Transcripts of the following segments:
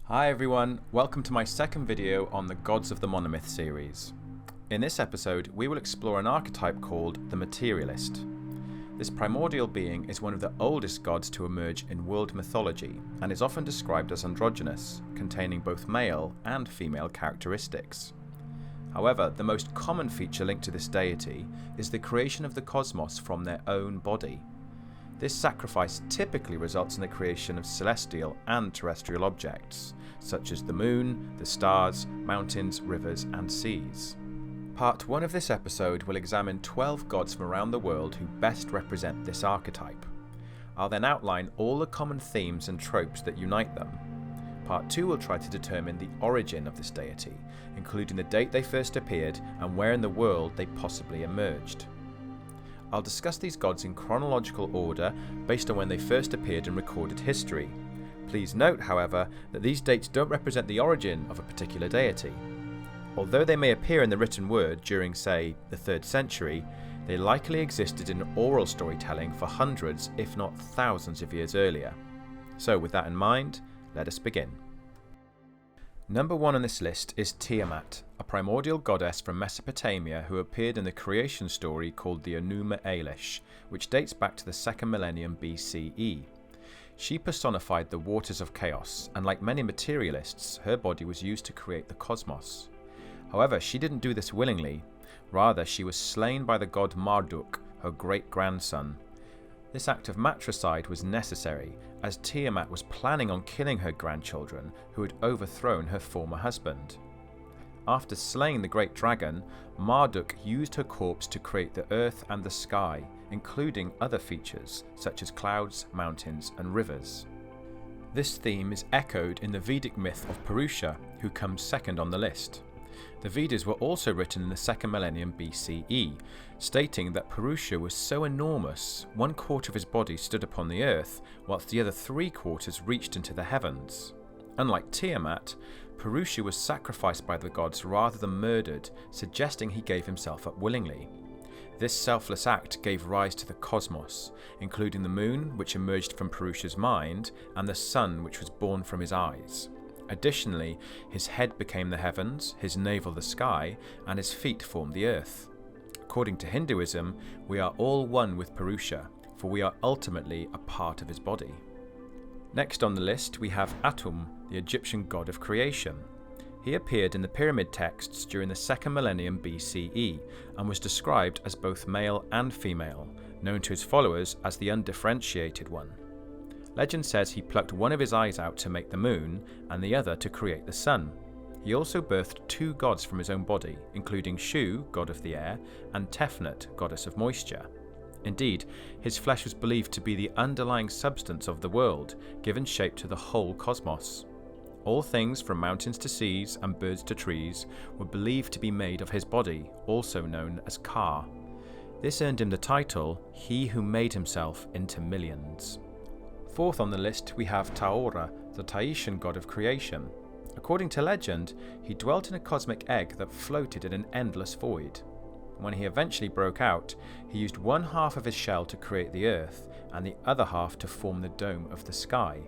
Hi everyone, welcome to my second video on the Gods of the Monomyth series. In this episode, we will explore an archetype called the Materialist. This primordial being is one of the oldest gods to emerge in world mythology and is often described as androgynous, containing both male and female characteristics. However, the most common feature linked to this deity is the creation of the cosmos from their own body. This sacrifice typically results in the creation of celestial and terrestrial objects, such as the moon, the stars, mountains, rivers, and seas. Part 1 of this episode will examine 12 gods from around the world who best represent this archetype. I'll then outline all the common themes and tropes that unite them. Part 2 will try to determine the origin of this deity, including the date they first appeared and where in the world they possibly emerged. I'll discuss these gods in chronological order based on when they first appeared in recorded history. Please note, however, that these dates don't represent the origin of a particular deity. Although they may appear in the written word during, say, the 3rd century, they likely existed in oral storytelling for hundreds, if not thousands of years earlier. So with that in mind, let us begin. Number 1 on this list is Tiamat, a primordial goddess from Mesopotamia who appeared in the creation story called the Enuma Elish, which dates back to the 2nd millennium BCE. She personified the waters of chaos, and like many materialists, her body was used to create the cosmos. However, she didn't do this willingly. Rather, she was slain by the god Marduk, her great-grandson. This act of matricide was necessary, as Tiamat was planning on killing her grandchildren who had overthrown her former husband. After slaying the great dragon, Marduk used her corpse to create the earth and the sky, including other features such as clouds, mountains, and rivers. This theme is echoed in the Vedic myth of Purusha, who comes second on the list. The Vedas were also written in the 2nd millennium BCE, stating that Purusha was so enormous, 1/4 of his body stood upon the earth, whilst the other 3/4 reached into the heavens. Unlike Tiamat, Purusha was sacrificed by the gods rather than murdered, suggesting he gave himself up willingly. This selfless act gave rise to the cosmos, including the moon, which emerged from Purusha's mind, and the sun, which was born from his eyes. Additionally, his head became the heavens, his navel the sky, and his feet formed the earth. According to Hinduism, we are all one with Purusha, for we are ultimately a part of his body. Next on the list we have Atum, the Egyptian god of creation. He appeared in the pyramid texts during the 2nd millennium BCE and was described as both male and female, known to his followers as the undifferentiated one. Legend says he plucked one of his eyes out to make the moon and the other to create the sun. He also birthed 2 gods from his own body, including Shu, god of the air, and Tefnut, goddess of moisture. Indeed, his flesh was believed to be the underlying substance of the world, giving shape to the whole cosmos. All things from mountains to seas and birds to trees were believed to be made of his body, also known as Ka. This earned him the title, He Who Made Himself into Millions. Fourth on the list we have Taurah, the Tahitian god of creation. According to legend, he dwelt in a cosmic egg that floated in an endless void. When he eventually broke out, he used 1/2 of his shell to create the earth, and the other half to form the dome of the sky.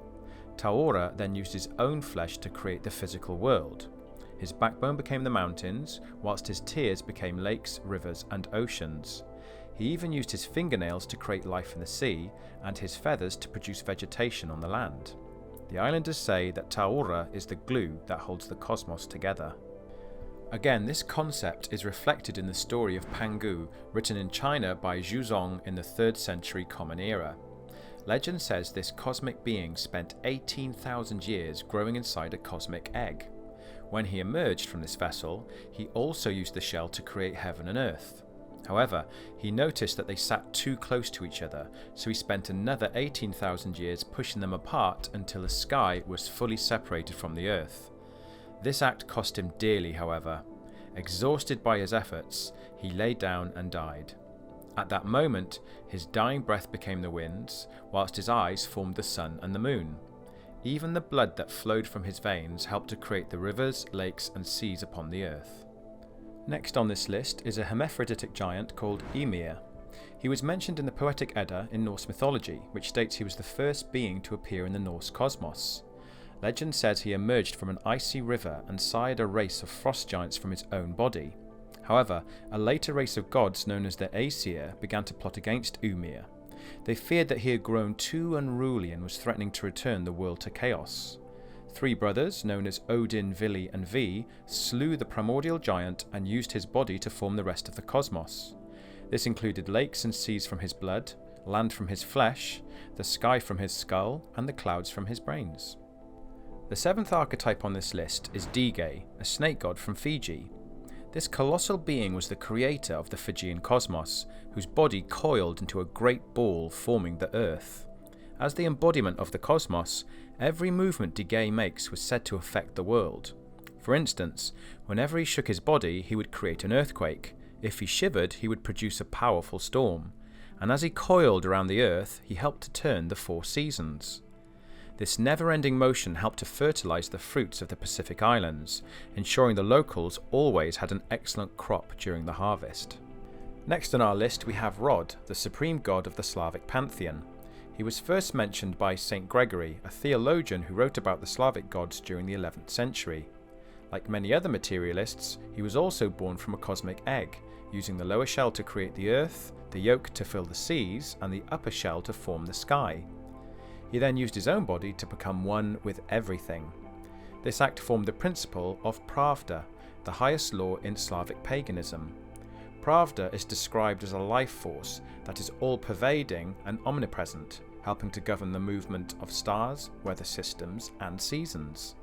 Taurah then used his own flesh to create the physical world. His backbone became the mountains, whilst his tears became lakes, rivers, and oceans. He even used his fingernails to create life in the sea, and his feathers to produce vegetation on the land. The islanders say that Taurah is the glue that holds the cosmos together. Again, this concept is reflected in the story of Pangu, written in China by Zhuzong in the 3rd century Common Era. Legend says this cosmic being spent 18,000 years growing inside a cosmic egg. When he emerged from this vessel, he also used the shell to create heaven and earth. However, he noticed that they sat too close to each other, so he spent another 18,000 years pushing them apart until the sky was fully separated from the earth. This act cost him dearly, however. Exhausted by his efforts, he lay down and died. At that moment, his dying breath became the winds, whilst his eyes formed the sun and the moon. Even the blood that flowed from his veins helped to create the rivers, lakes, and seas upon the earth. Next on this list is a hermaphroditic giant called Emir. He was mentioned in the Poetic Edda in Norse mythology, which states he was the first being to appear in the Norse cosmos. Legend says he emerged from an icy river and sired a race of frost giants from his own body. However, a later race of gods known as the Aesir began to plot against Emir. They feared that he had grown too unruly and was threatening to return the world to chaos. 3 brothers, known as Odin, Vili and Ve, slew the primordial giant and used his body to form the rest of the cosmos. This included lakes and seas from his blood, land from his flesh, the sky from his skull, and the clouds from his brains. The 7th archetype on this list is Dige, a snake god from Fiji. This colossal being was the creator of the Fijian cosmos, whose body coiled into a great ball forming the earth. As the embodiment of the cosmos, every movement Dige makes was said to affect the world. For instance, whenever he shook his body, he would create an earthquake. If he shivered, he would produce a powerful storm. And as he coiled around the earth, he helped to turn the 4 seasons. This never-ending motion helped to fertilize the fruits of the Pacific Islands, ensuring the locals always had an excellent crop during the harvest. Next on our list we have Rod, the supreme god of the Slavic pantheon. He was first mentioned by Saint Gregory, a theologian who wrote about the Slavic gods during the 11th century. Like many other materialists, he was also born from a cosmic egg, using the lower shell to create the earth, the yolk to fill the seas, and the upper shell to form the sky. He then used his own body to become one with everything. This act formed the principle of Pravda, the highest law in Slavic paganism. Pravda is described as a life force that is all-pervading and omnipresent, helping to govern the movement of stars, weather systems, and seasons.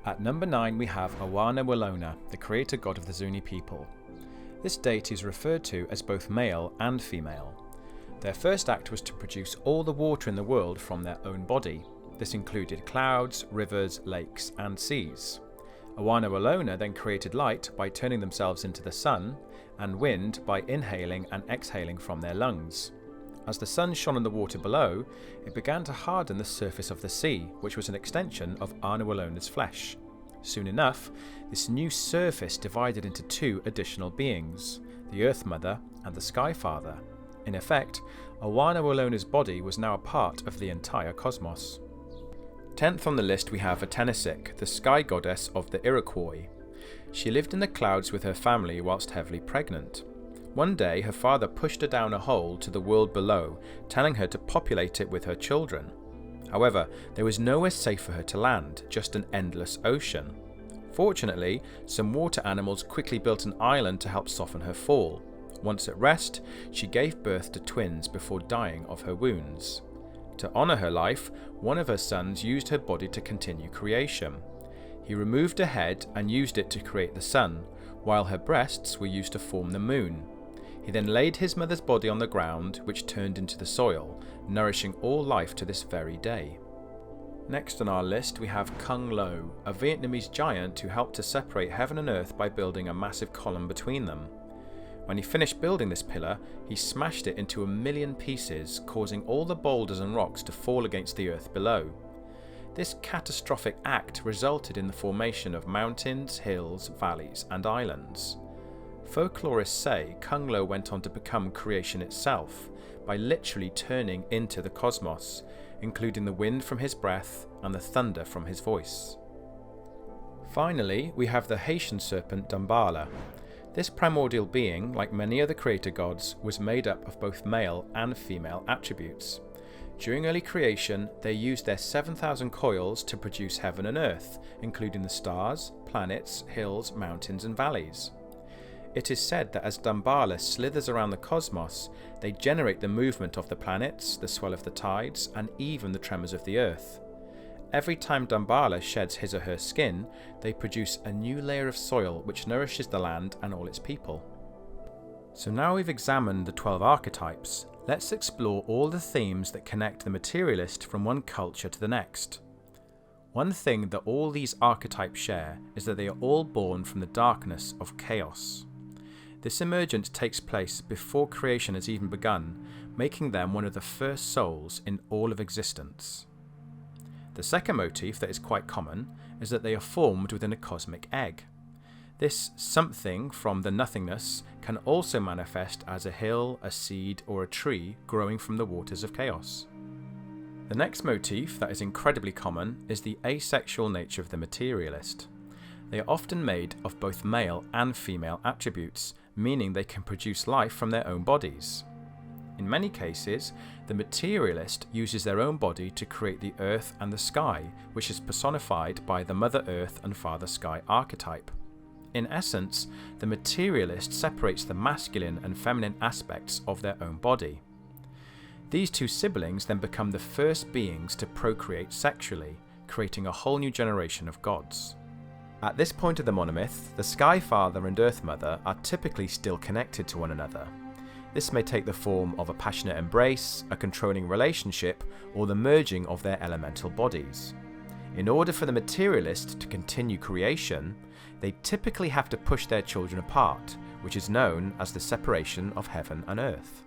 At number 9 we have Awana, the creator god of the Zuni people. This deity is referred to as both male and female. Their first act was to produce all the water in the world from their own body. This included clouds, rivers, lakes, and seas. Awana then created light by turning themselves into the sun, and wind by inhaling and exhaling from their lungs. As the sun shone on the water below, it began to harden the surface of the sea, which was an extension of Awana flesh. Soon enough, this new surface divided into 2 additional beings, the Earth Mother and the Sky Father. In effect, Awana body was now a part of the entire cosmos. 10th on the list we have Atenisik, the sky goddess of the Iroquois. She lived in the clouds with her family whilst heavily pregnant. One day her father pushed her down a hole to the world below, telling her to populate it with her children. However, there was nowhere safe for her to land, just an endless ocean. Fortunately, some water animals quickly built an island to help soften her fall. Once at rest, she gave birth to twins before dying of her wounds. To honour her life, one of her sons used her body to continue creation. He removed her head and used it to create the sun, while her breasts were used to form the moon. He then laid his mother's body on the ground, which turned into the soil, nourishing all life to this very day. Next on our list we have Kung Lo, a Vietnamese giant who helped to separate heaven and earth by building a massive column between them. When he finished building this pillar, he smashed it into 1,000,000 pieces, causing all the boulders and rocks to fall against the earth below. This catastrophic act resulted in the formation of mountains, hills, valleys, and islands. Folklorists say Kung Lo went on to become creation itself, by literally turning into the cosmos, including the wind from his breath and the thunder from his voice. Finally, we have the Haitian serpent Damballa. This primordial being, like many other creator gods, was made up of both male and female attributes. During early creation, they used their 7,000 coils to produce heaven and earth, including the stars, planets, hills, mountains, and valleys. It is said that as Damballa slithers around the cosmos, they generate the movement of the planets, the swell of the tides, and even the tremors of the earth. Every time Damballa sheds his or her skin, they produce a new layer of soil which nourishes the land and all its people. So now we've examined the 12 archetypes, let's explore all the themes that connect the materialist from one culture to the next. One thing that all these archetypes share is that they are all born from the darkness of chaos. This emergence takes place before creation has even begun, making them one of the first souls in all of existence. The second motif that is quite common is that they are formed within a cosmic egg. This something from the nothingness can also manifest as a hill, a seed, or a tree growing from the waters of chaos. The next motif that is incredibly common is the asexual nature of the materialist. They are often made of both male and female attributes, meaning they can produce life from their own bodies. In many cases, the materialist uses their own body to create the earth and the sky, which is personified by the Mother Earth and Father Sky archetype. In essence, the materialist separates the masculine and feminine aspects of their own body. These two siblings then become the first beings to procreate sexually, creating a whole new generation of gods. At this point of the monomyth, the Sky Father and Earth Mother are typically still connected to one another. This may take the form of a passionate embrace, a controlling relationship, or the merging of their elemental bodies. In order for the materialist to continue creation, they typically have to push their children apart, which is known as the separation of heaven and earth.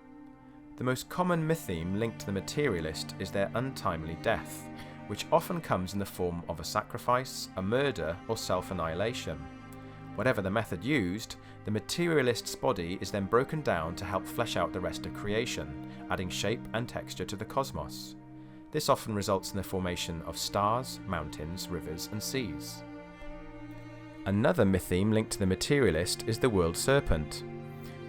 The most common mytheme linked to the materialist is their untimely death, which often comes in the form of a sacrifice, a murder, or self-annihilation. Whatever the method used, the materialist's body is then broken down to help flesh out the rest of creation, adding shape and texture to the cosmos. This often results in the formation of stars, mountains, rivers, and seas. Another mytheme linked to the materialist is the world serpent.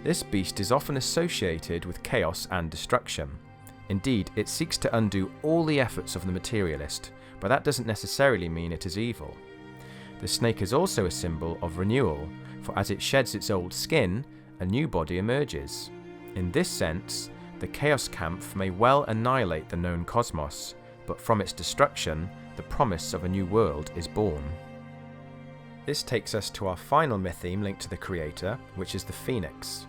This beast is often associated with chaos and destruction. Indeed, it seeks to undo all the efforts of the materialist, but that doesn't necessarily mean it is evil. The snake is also a symbol of renewal, for as it sheds its old skin, a new body emerges. In this sense, the Chaos Kampf may well annihilate the known cosmos, but from its destruction, the promise of a new world is born. This takes us to our final mytheme linked to the creator, which is the phoenix.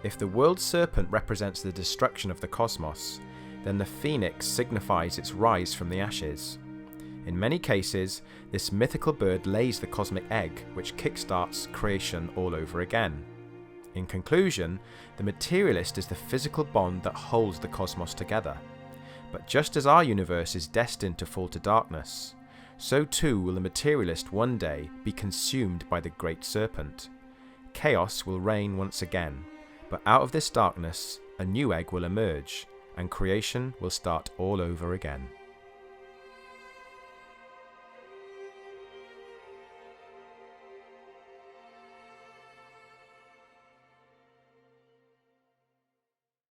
If the world serpent represents the destruction of the cosmos, then the phoenix signifies its rise from the ashes. In many cases, this mythical bird lays the cosmic egg, which kickstarts creation all over again. In conclusion, the materialist is the physical bond that holds the cosmos together. But just as our universe is destined to fall to darkness, so too will the materialist one day be consumed by the great serpent. Chaos will reign once again, but out of this darkness, a new egg will emerge, and creation will start all over again.